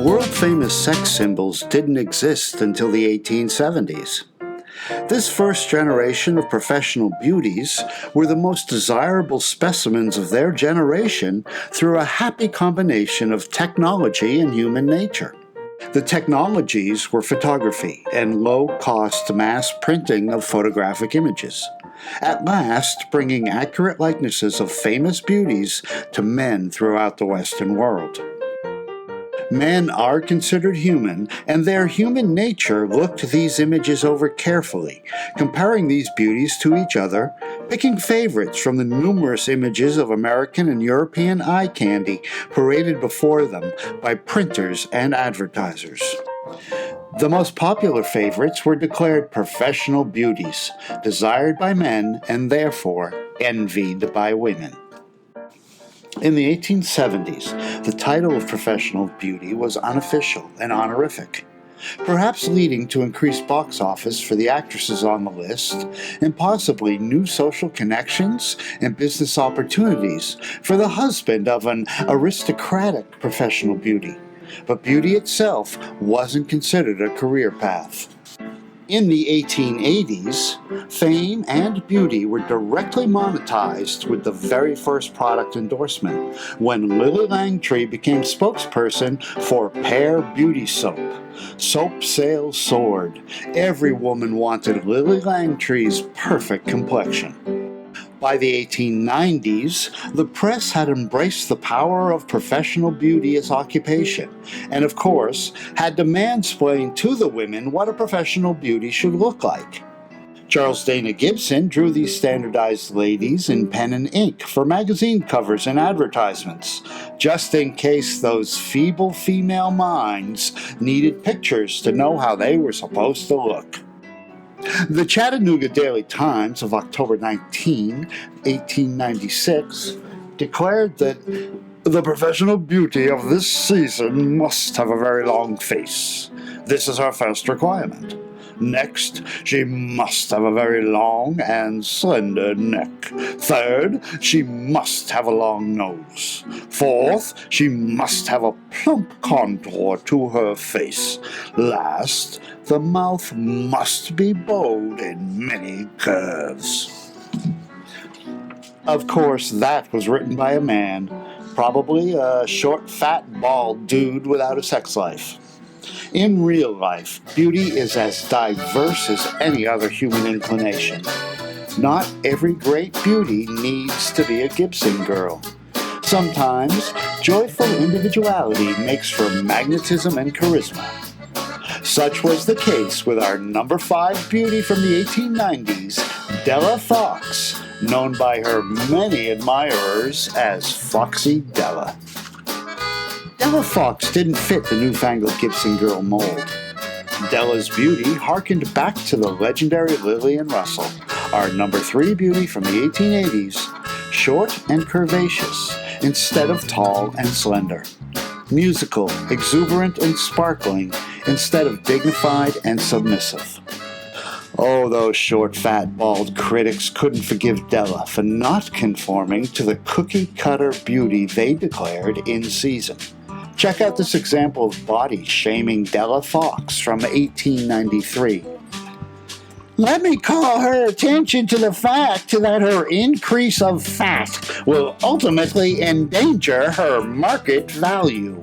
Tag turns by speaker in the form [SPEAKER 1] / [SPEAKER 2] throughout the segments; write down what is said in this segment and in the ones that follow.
[SPEAKER 1] World-famous sex symbols didn't exist until the 1870s. This first generation of professional beauties were the most desirable specimens of their generation through a happy combination of technology and human nature. The technologies were photography and low-cost mass printing of photographic images, at last bringing accurate likenesses of famous beauties to men throughout the Western world. Men are considered human, and their human nature looked these images over carefully, comparing these beauties to each other, picking favorites from the numerous images of American and European eye candy paraded before them by printers and advertisers. The most popular favorites were declared professional beauties, desired by men and therefore envied by women. In the 1870s, the title of professional beauty was unofficial and honorific, perhaps leading to increased box office for the actresses on the list and possibly new social connections and business opportunities for the husband of an aristocratic professional beauty. But beauty itself wasn't considered a career path. In the 1880s, fame and beauty were directly monetized with the very first product endorsement, when Lily Langtry became spokesperson for Pear Beauty Soap. Soap sales soared. Every woman wanted Lily Langtry's perfect complexion. By the 1890s, the press had embraced the power of professional beauty as occupation, and of course, had to mansplain to the women what a professional beauty should look like. Charles Dana Gibson drew these standardized ladies in pen and ink for magazine covers and advertisements, just in case those feeble female minds needed pictures to know how they were supposed to look. The Chattanooga Daily Times of October 19, 1896, declared that the professional beauty of this season must have a very long face. This is our first requirement. Next, she must have a very long and slender neck. Third, she must have a long nose. Fourth, she must have a plump contour to her face. Last, the mouth must be bold in many curves. Of course, that was written by a man, probably a short, fat, bald dude without a sex life. In real life, beauty is as diverse as any other human inclination. Not every great beauty needs to be a Gibson girl. Sometimes, joyful individuality makes for magnetism and charisma. Such was the case with our number 5 beauty from the 1890s, Dela Fox, known by her many admirers as Foxy Della. Della Fox didn't fit the newfangled Gibson girl mold. Della's beauty harkened back to the legendary Lillian Russell, our number 3 beauty from the 1880s, short and curvaceous instead of tall and slender, musical, exuberant, and sparkling instead of dignified and submissive. Oh, those short, fat, bald critics couldn't forgive Della for not conforming to the cookie-cutter beauty they declared in season. Check out this example of body-shaming Dela Fox from 1893. Let me call her attention to the fact that her increase of fat will ultimately endanger her market value.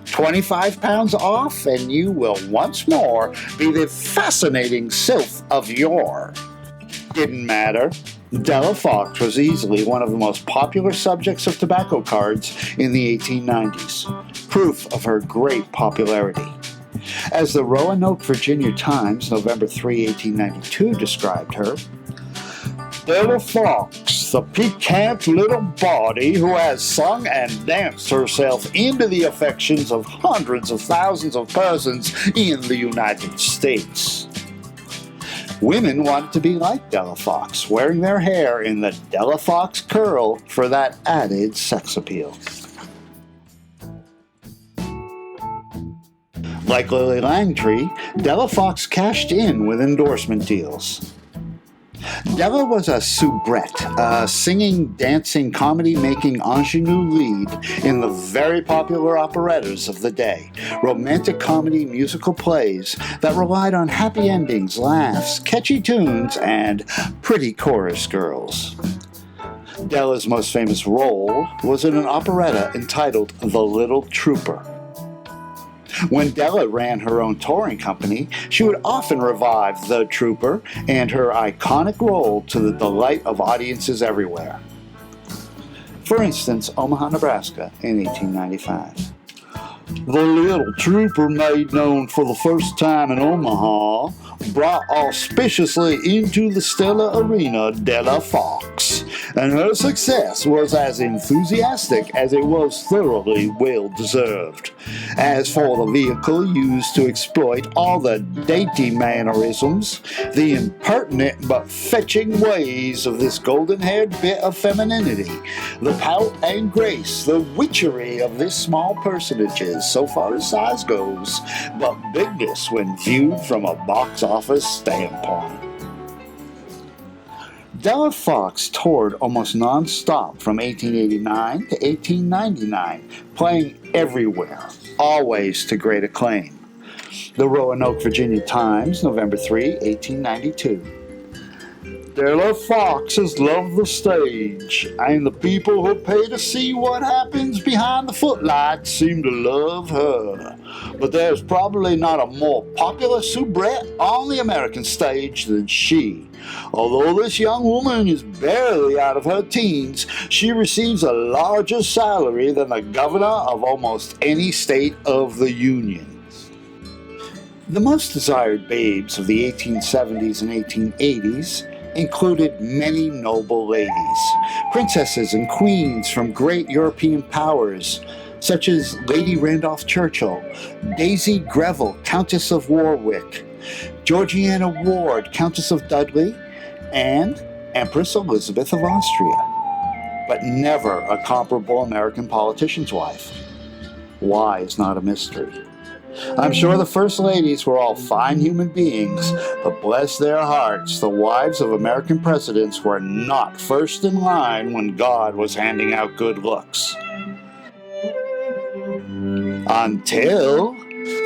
[SPEAKER 1] 25 pounds off and you will once more be the fascinating sylph of yore. Didn't matter. Dela Fox was easily one of the most popular subjects of tobacco cards in the 1890s, proof of her great popularity. As the Roanoke, Virginia Times, November 3, 1892, described her, Dela Fox, the piquant little body who has sung and danced herself into the affections of hundreds of thousands of persons in the United States. Women wanted to be like Dela Fox, wearing their hair in the Dela Fox curl for that added sex appeal. Like Lily Langtry, Dela Fox cashed in with endorsement deals. Della was a soubrette, a singing, dancing, comedy-making ingenue lead in the very popular operettas of the day, romantic comedy musical plays that relied on happy endings, laughs, catchy tunes, and pretty chorus girls. Della's most famous role was in an operetta entitled The Little Trooper. When Della ran her own touring company, she would often revive The Trooper and her iconic role to the delight of audiences everywhere. For instance, Omaha, Nebraska in 1895. The Little Trooper, made known for the first time in Omaha, brought auspiciously into the Stella Arena Dela Fox, and her success was as enthusiastic as it was thoroughly well-deserved. As for the vehicle used to exploit all the dainty mannerisms, the impertinent but fetching ways of this golden-haired bit of femininity, the pout and grace, the witchery of this small personage, so far as size goes, but bigness when viewed from a box office standpoint. Della Fox toured almost non-stop from 1889 to 1899, playing everywhere, always to great acclaim. The Roanoke, Virginia Times, November 3, 1892. Della Fox has loved the stage, and the people who pay to see what happens behind the footlights seem to love her. But there's probably not a more popular soubrette on the American stage than she. Although this young woman is barely out of her teens, she receives a larger salary than the governor of almost any state of the Union. The most desired babes of the 1870s and 1880s included many noble ladies, princesses and queens from great European powers, such as Lady Randolph Churchill, Daisy Greville, Countess of Warwick, Georgiana Ward, Countess of Dudley, and Empress Elizabeth of Austria, but never a comparable American politician's wife. Why is not a mystery. I'm sure the first ladies were all fine human beings, but bless their hearts, the wives of American presidents were not first in line when God was handing out good looks. Until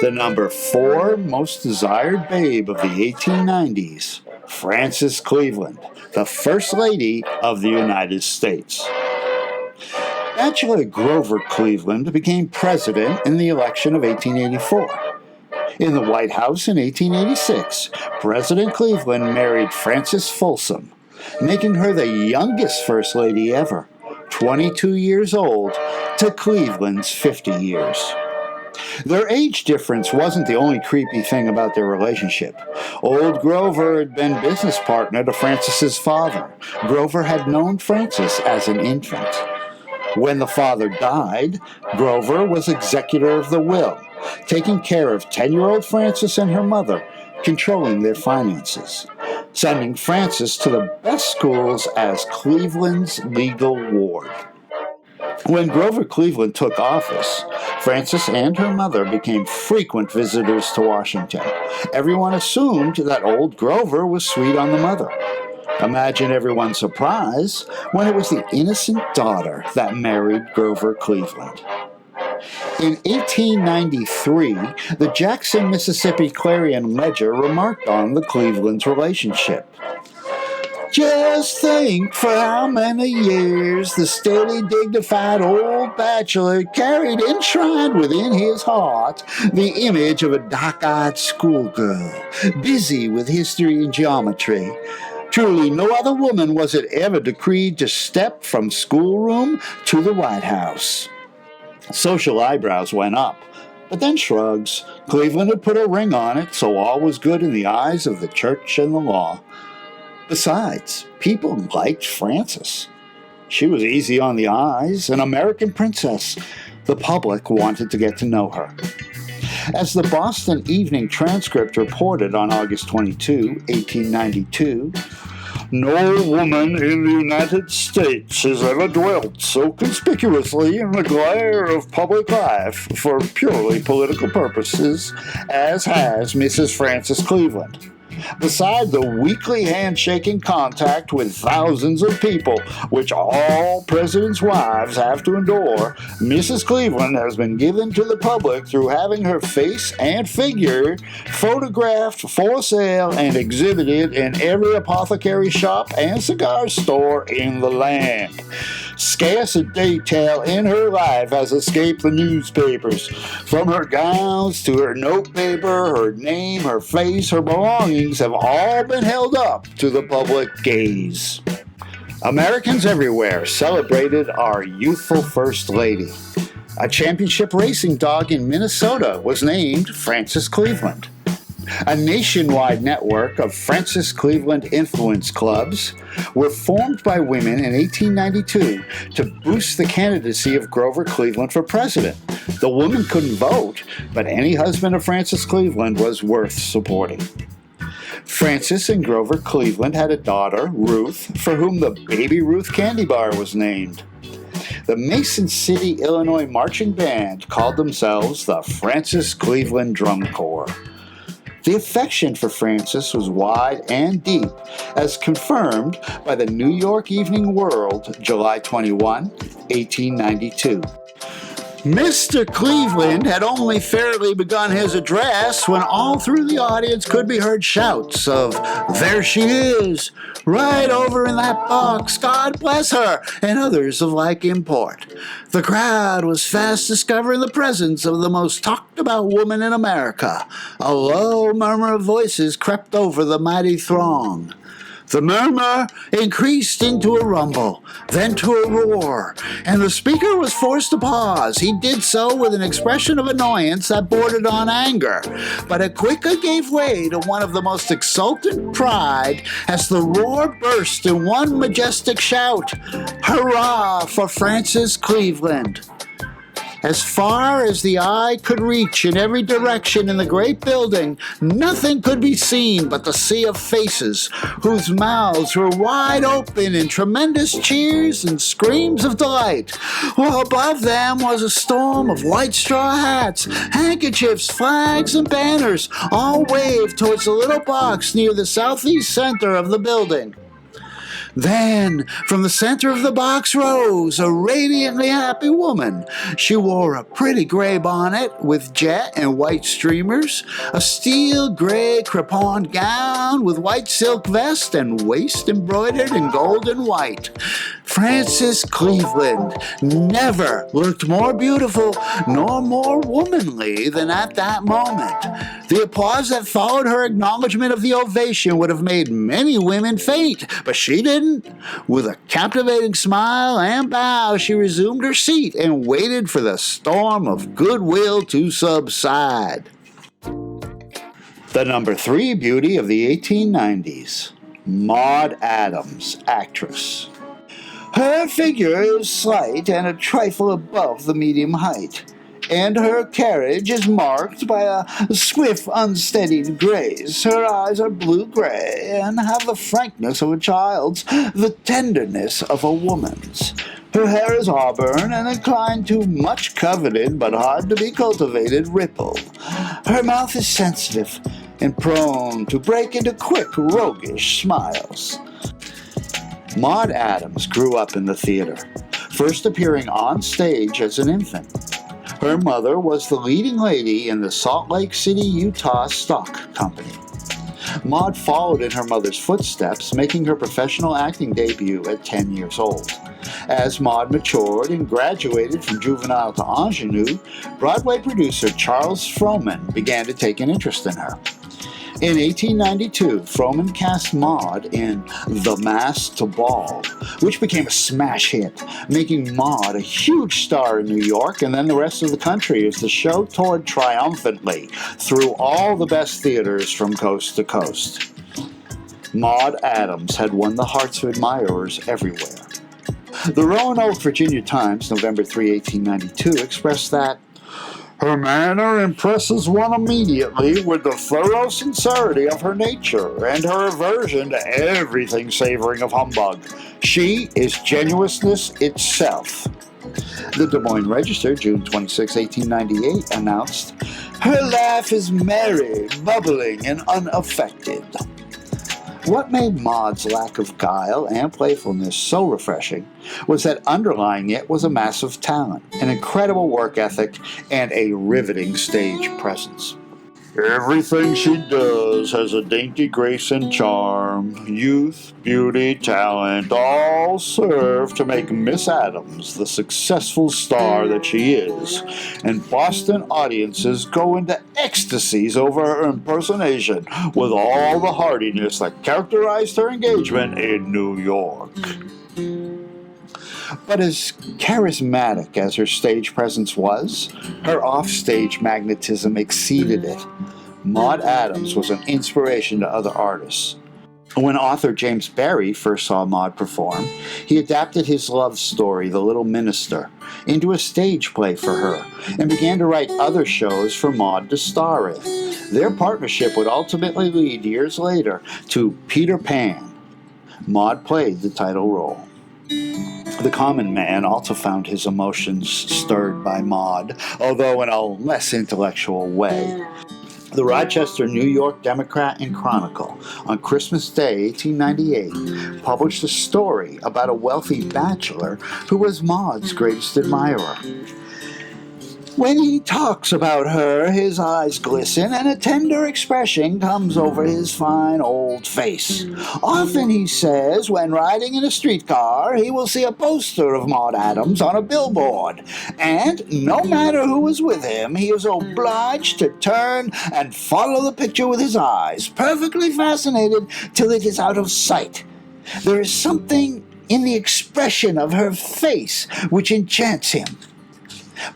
[SPEAKER 1] the number 4 most desired babe of the 1890s, Frances Cleveland, the First Lady of the United States. Bachelor Grover Cleveland became president in the election of 1884. In the White House in 1886, President Cleveland married Frances Folsom, making her the youngest First Lady ever, 22 years old, to Cleveland's 50 years. Their age difference wasn't the only creepy thing about their relationship. Old Grover had been business partner to Frances's father. Grover had known Frances as an infant. When the father died, Grover was executor of the will, taking care of 10-year-old Frances and her mother, controlling their finances, sending Frances to the best schools as Cleveland's legal ward. When Grover Cleveland took office, Frances and her mother became frequent visitors to Washington. Everyone assumed that old Grover was sweet on the mother. Imagine everyone's surprise when it was the innocent daughter that married Grover Cleveland. In 1893, the Jackson, Mississippi Clarion Ledger remarked on the Clevelands' relationship. Just think for how many years the steady, dignified old bachelor carried enshrined within his heart the image of a dark-eyed schoolgirl, busy with history and geometry. Truly, no other woman was it ever decreed to step from schoolroom to the White House. Social eyebrows went up, but then shrugs. Cleveland had put a ring on it, so all was good in the eyes of the church and the law. Besides, people liked Frances. She was easy on the eyes, an American princess. The public wanted to get to know her. As the Boston Evening Transcript reported on August 22, 1892, no woman in the United States has ever dwelt so conspicuously in the glare of public life for purely political purposes as has Mrs. Frances Cleveland. Beside the weekly handshaking contact with thousands of people, which all presidents' wives have to endure, Mrs. Cleveland has been given to the public through having her face and figure photographed for sale and exhibited in every apothecary shop and cigar store in the land. Scarce a detail in her life has escaped the newspapers. From her gowns to her notepaper, her name, her face, her belongings have all been held up to the public gaze. Americans everywhere celebrated our youthful First Lady. A championship racing dog in Minnesota was named Frances Cleveland. A nationwide network of Frances Cleveland influence clubs were formed by women in 1892 to boost the candidacy of Grover Cleveland for president. The woman couldn't vote, but any husband of Frances Cleveland was worth supporting. Frances and Grover Cleveland had a daughter, Ruth, for whom the Baby Ruth candy bar was named. The Mason City, Illinois marching band called themselves the Frances Cleveland Drum Corps. The affection for Frances was wide and deep, as confirmed by the New York Evening World, July 21, 1892. Mr. Cleveland had only fairly begun his address when all through the audience could be heard shouts of, "There she is! Right over in that box! God bless her!" and others of like import. The crowd was fast discovering the presence of the most talked-about woman in America. A low murmur of voices crept over the mighty throng. The murmur increased into a rumble, then to a roar, and the speaker was forced to pause. He did so with an expression of annoyance that bordered on anger, but it quickly gave way to one of the most exultant pride as the roar burst in one majestic shout, "Hurrah for Frances Cleveland!" As far as the eye could reach in every direction in the great building, nothing could be seen but the sea of faces, whose mouths were wide open in tremendous cheers and screams of delight, while above them was a storm of white straw hats, handkerchiefs, flags, and banners, all waved towards the little box near the southeast center of the building. Then, from the center of the box rose a radiantly happy woman. She wore a pretty gray bonnet with jet and white streamers, a steel gray crepon gown with white silk vest and waist embroidered in gold and white. Frances Cleveland never looked more beautiful nor more womanly than at that moment. The applause that followed her acknowledgement of the ovation would have made many women faint, but she didn't. With a captivating smile and bow, she resumed her seat and waited for the storm of goodwill to subside. The number 3 beauty of the 1890s, Maude Adams, actress. Her figure is slight and a trifle above the medium height, and her carriage is marked by a swift, unsteadied grace. Her eyes are blue-gray and have the frankness of a child's, the tenderness of a woman's. Her hair is auburn and inclined to much coveted but hard to be cultivated ripple. Her mouth is sensitive and prone to break into quick, roguish smiles. Maude Adams grew up in the theater, first appearing on stage as an infant. Her mother was the leading lady in the Salt Lake City, Utah stock company. Maude followed in her mother's footsteps, making her professional acting debut at 10 years old. As Maude matured and graduated from juvenile to ingenue, Broadway producer Charles Frohman began to take an interest in her. In 1892, Frohman cast Maude in The Masked Ball, which became a smash hit, making Maude a huge star in New York and then the rest of the country as the show toured triumphantly through all the best theaters from coast to coast. Maude Adams had won the hearts of admirers everywhere. The Roanoke, Virginia Times, November 3, 1892, expressed that her manner impresses one immediately with the thorough sincerity of her nature and her aversion to everything savoring of humbug. She is genuineness itself. The Des Moines Register, June 26, 1898, announced, Her laugh is merry, bubbling, and unaffected. What made Maude's lack of guile and playfulness so refreshing was that underlying it was a massive talent, an incredible work ethic, and a riveting stage presence. Everything she does has a dainty grace and charm. Youth, beauty, talent all serve to make Miss Adams the successful star that she is, and Boston audiences go into ecstasies over her impersonation with all the heartiness that characterized her engagement in New York. But as charismatic as her stage presence was, her offstage magnetism exceeded it. Maude Adams was an inspiration to other artists. When author James Barrie first saw Maude perform, he adapted his love story, The Little Minister, into a stage play for her, and began to write other shows for Maude to star in. Their partnership would ultimately lead years later to Peter Pan. Maude played the title role. The common man also found his emotions stirred by Maude, although in a less intellectual way. The Rochester, New York Democrat and Chronicle, on Christmas Day, 1898, published a story about a wealthy bachelor who was Maude's greatest admirer. When he talks about her, his eyes glisten and a tender expression comes over his fine old face. Often, he says, when riding in a streetcar, he will see a poster of Maude Adams on a billboard, and no matter who is with him, he is obliged to turn and follow the picture with his eyes, perfectly fascinated till it is out of sight. There is something in the expression of her face which enchants him.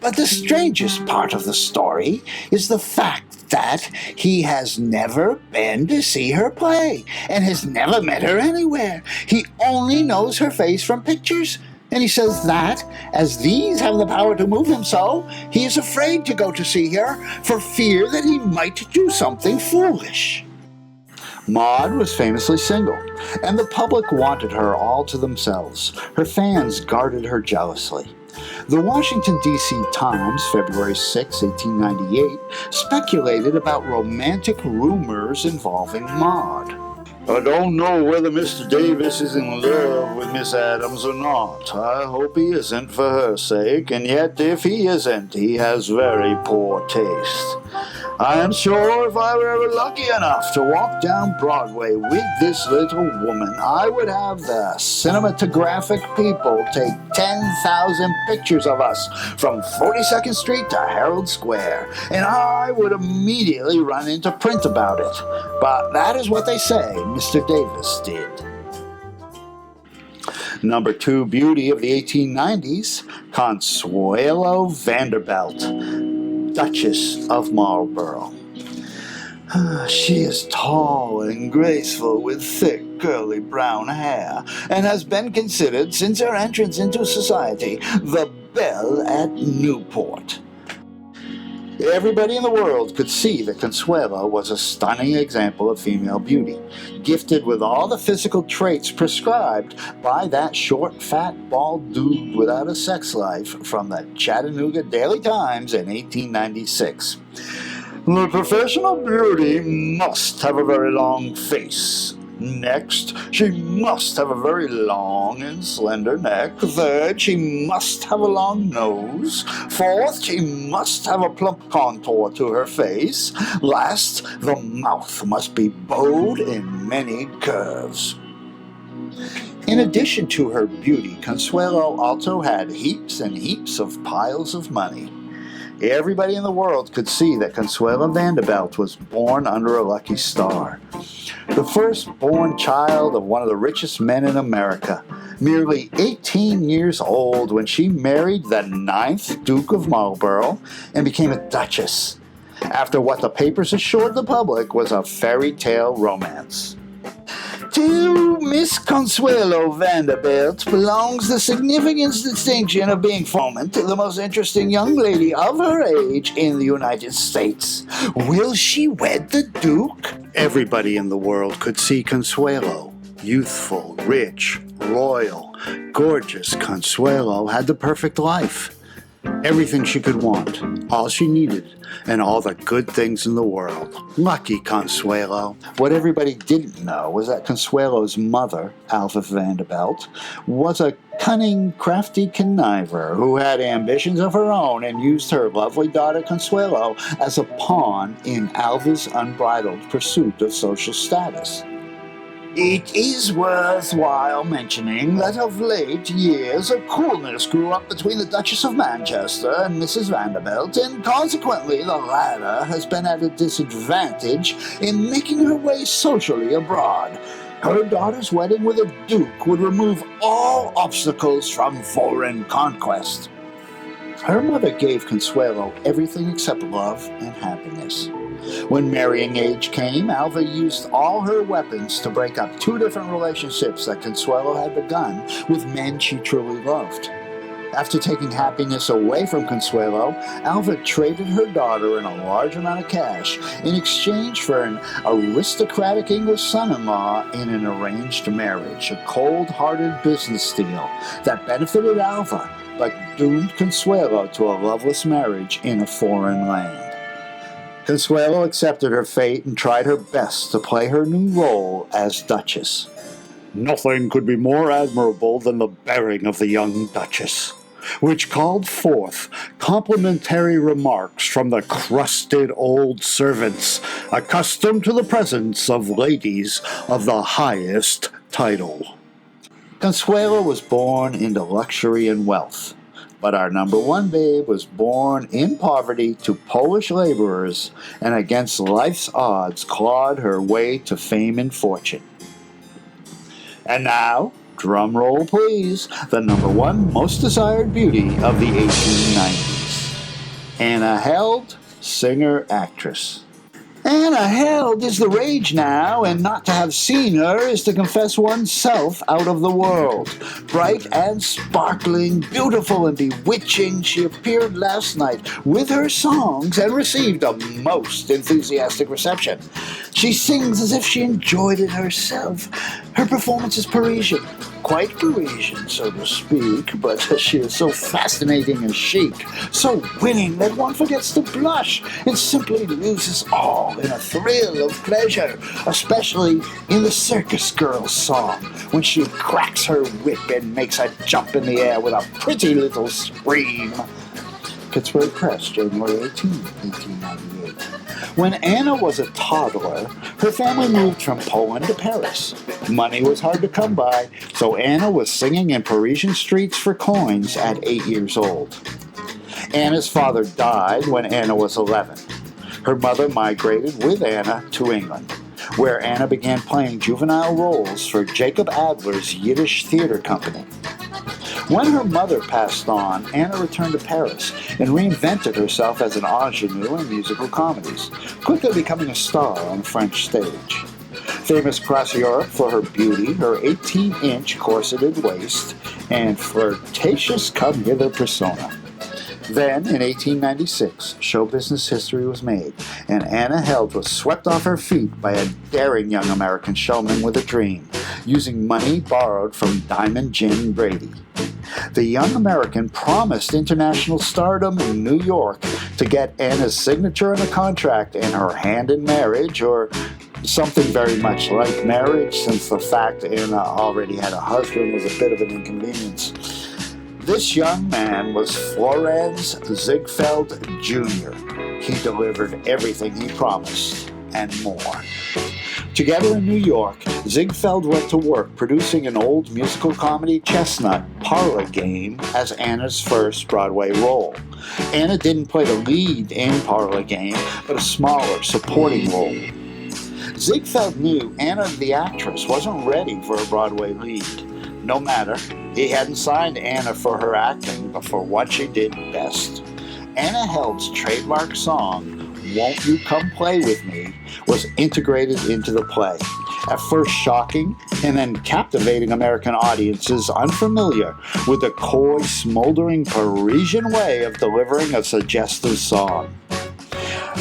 [SPEAKER 1] But the strangest part of the story is the fact that he has never been to see her play and has never met her anywhere. He only knows her face from pictures, and he says that, as these have the power to move him so, he is afraid to go to see her for fear that he might do something foolish. Maude was famously single, and the public wanted her all to themselves. Her fans guarded her jealously. The Washington, D.C. Times, February 6, 1898, speculated about romantic rumors involving Maude. I don't know whether Mr. Davis is in love with Miss Adams or not. I hope he isn't for her sake, and yet if he isn't, he has very poor taste. I am sure if I were ever lucky enough to walk down Broadway with this little woman, I would have the cinematographic people take 10,000 pictures of us from 42nd Street to Herald Square, and I would immediately run into print about it. But that is what they say Mr. Davis did. Number 2 beauty of the 1890s, Consuelo Vanderbilt, Duchess of Marlborough. She is tall and graceful with thick, curly brown hair, and has been considered, since her entrance into society, the belle at Newport. Everybody in the world could see that Consuelo was a stunning example of female beauty, gifted with all the physical traits prescribed by that short, fat, bald dude without a sex life from the Chattanooga Daily Times in 1896. The professional beauty must have a very long face. Next, she must have a very long and slender neck. Third, she must have a long nose. Fourth, she must have a plump contour to her face. Last, the mouth must be bowed in many curves. In addition to her beauty, Consuelo also had heaps and heaps of piles of money. Everybody in the world could see that Consuelo Vanderbilt was born under a lucky star. The first-born child of one of the richest men in America, merely 18 years old when she married the 9th Duke of Marlborough and became a duchess, after what the papers assured the public was a fairy tale romance. To Miss Consuelo Vanderbilt belongs the significant distinction of being the most interesting young lady of her age in the United States. Will she wed the Duke? Everybody in the world could see Consuelo. Youthful, rich, royal, gorgeous Consuelo had the perfect life. Everything she could want, all she needed, and all the good things in the world. Lucky Consuelo. What everybody didn't know was that Consuelo's mother, Alva Vanderbilt, was a cunning, crafty conniver who had ambitions of her own and used her lovely daughter Consuelo as a pawn in Alva's unbridled pursuit of social status. It is worthwhile mentioning that of late years a coolness grew up between the Duchess of Manchester and Mrs. Vanderbilt, and consequently the latter has been at a disadvantage in making her way socially abroad. Her daughter's wedding with a duke would remove all obstacles from foreign conquest. Her mother gave Consuelo everything except love and happiness. When marrying age came, Alva used all her weapons to break up 2 different relationships that Consuelo had begun with men she truly loved. After taking happiness away from Consuelo, Alva traded her daughter and a large amount of cash in exchange for an aristocratic English son-in-law in an arranged marriage, a cold-hearted business deal that benefited Alva but doomed Consuelo to a loveless marriage in a foreign land. Consuelo accepted her fate and tried her best to play her new role as Duchess. Nothing could be more admirable than the bearing of the young Duchess, which called forth complimentary remarks from the crusted old servants accustomed to the presence of ladies of the highest title. Consuelo was born into luxury and wealth, but our number one babe was born in poverty to Polish laborers and against life's odds clawed her way to fame and fortune. And now, drum roll please, the number one most desired beauty of the 1890s. Anna Held, singer-actress. Anna Held is the rage now, and not to have seen her is to confess oneself out of the world. Bright and sparkling, beautiful and bewitching, she appeared last night with her songs and received a most enthusiastic reception. She sings as if she enjoyed it herself. Her performance is Parisian, quite Parisian, so to speak, but she is so fascinating and chic, so winning that one forgets to blush and simply loses all in a thrill of pleasure, especially in the Circus Girls song, when she cracks her whip and makes a jump in the air with a pretty little scream. Pittsburgh Press, January 18, 1898. When Anna was a toddler, her family moved from Poland to Paris. Money was hard to come by, so Anna was singing in Parisian streets for coins at 8 years old. Anna's father died when Anna was 11. Her mother migrated with Anna to England, where Anna began playing juvenile roles for Jacob Adler's Yiddish theater company. When her mother passed on, Anna returned to Paris and reinvented herself as an ingenue in musical comedies, quickly becoming a star on the French stage. Famous across Europe for her beauty, her 18-inch corseted waist, and flirtatious come-hither persona. Then, in 1896, show business history was made, and Anna Held was swept off her feet by a daring young American showman with a dream, using money borrowed from Diamond Jim Brady. The young American promised international stardom in New York to get Anna's signature on a contract and her hand in marriage, or something very much like marriage, since the fact Anna already had a husband was a bit of an inconvenience. This young man was Florenz Ziegfeld Jr. He delivered everything he promised, and more. Together in New York, Ziegfeld went to work producing an old musical comedy chestnut, Parlor Game, as Anna's first Broadway role. Anna didn't play the lead in Parlor Game, but a smaller, supporting role. Ziegfeld knew Anna the actress wasn't ready for a Broadway lead. No matter, he hadn't signed Anna for her acting, but for what she did best. Anna Held's trademark song, Won't You Come Play With Me, was integrated into the play. At first shocking, and then captivating American audiences unfamiliar with the coy, smoldering Parisian way of delivering a suggestive song.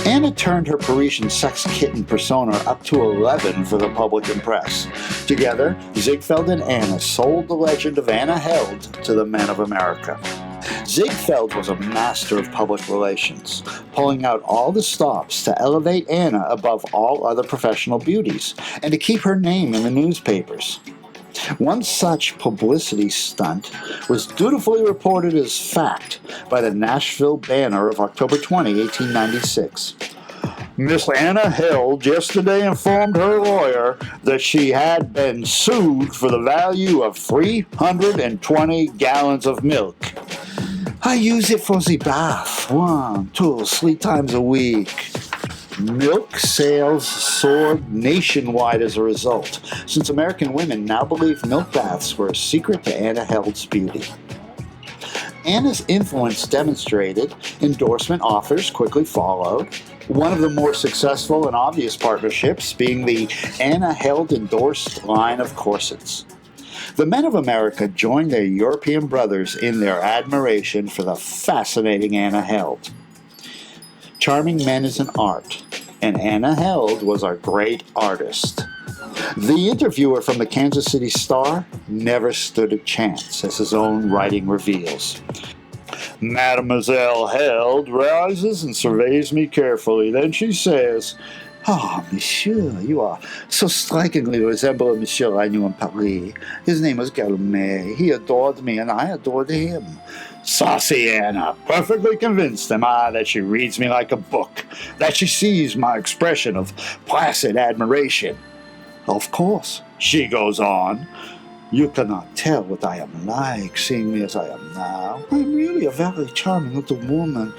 [SPEAKER 1] Anna turned her Parisian sex kitten persona up to 11 for the public and press. Together, Ziegfeld and Anna sold the legend of Anna Held to the men of America. Ziegfeld was a master of public relations, pulling out all the stops to elevate Anna above all other professional beauties and to keep her name in the newspapers. One such publicity stunt was dutifully reported as fact by the Nashville Banner of October 20, 1896. Miss Anna Held yesterday informed her lawyer that she had been sued for the value of 320 gallons of milk. I use it for the bath 1, 2, 3 times a week. Milk sales soared nationwide as a result, since American women now believe milk baths were a secret to Anna Held's beauty. Anna's influence demonstrated, endorsement offers quickly followed, one of the more successful and obvious partnerships being the Anna Held endorsed line of corsets. The men of America joined their European brothers in their admiration for the fascinating Anna Held. Charming men is an art, and Anna Held was a great artist. The interviewer from the Kansas City Star never stood a chance, as his own writing reveals. Mademoiselle Held rises and surveys me carefully. Then she says, "Ah, monsieur, you are so strikingly resemble a monsieur I knew in Paris. His name was Galmet. He adored me, and I adored him." Saucy Anna, perfectly convinced am I that she reads me like a book, that she sees my expression of placid admiration. "Of course," she goes on, "you cannot tell what I am like, seeing me as I am now. I am really a very charming little woman.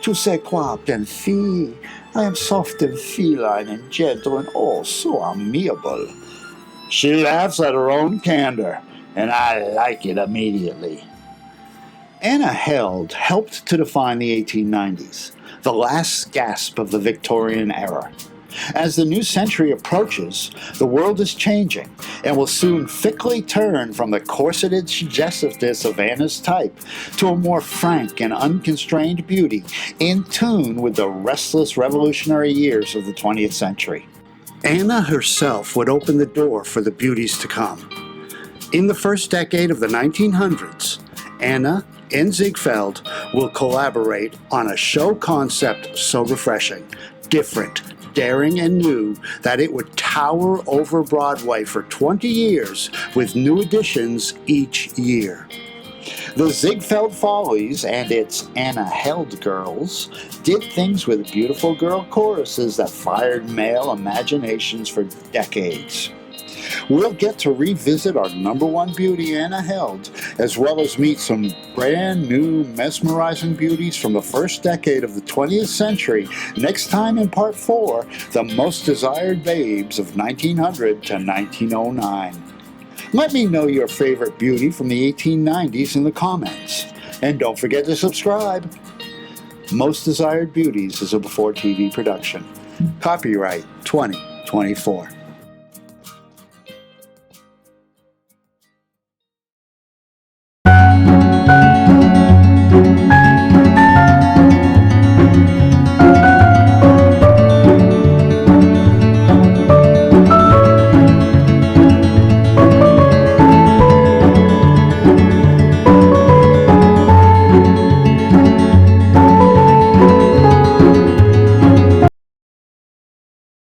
[SPEAKER 1] Tu sais quoi, belle fille? I am soft and feline and gentle and oh, so amiable." She laughs at her own candor, and I like it immediately. Anna Held helped to define the 1890s, the last gasp of the Victorian era. As the new century approaches, the world is changing and will soon thickly turn from the corseted suggestiveness of Anna's type to a more frank and unconstrained beauty in tune with the restless revolutionary years of the 20th century. Anna herself would open the door for the beauties to come. In the first decade of the 1900s, Anna and Ziegfeld will collaborate on a show concept so refreshing, different, daring, and new that it would tower over Broadway for 20 years with new additions each year. The Ziegfeld Follies and its Anna Held girls did things with beautiful girl choruses that fired male imaginations for decades. We'll get to revisit our number one beauty, Anna Held, as well as meet some brand new mesmerizing beauties from the first decade of the 20th century next time in Part 4, The Most Desired Babes of 1900 to 1909. Let me know your favorite beauty from the 1890s in the comments. And don't forget to subscribe. Most Desired Beauties is a Before TV production. Copyright 2024.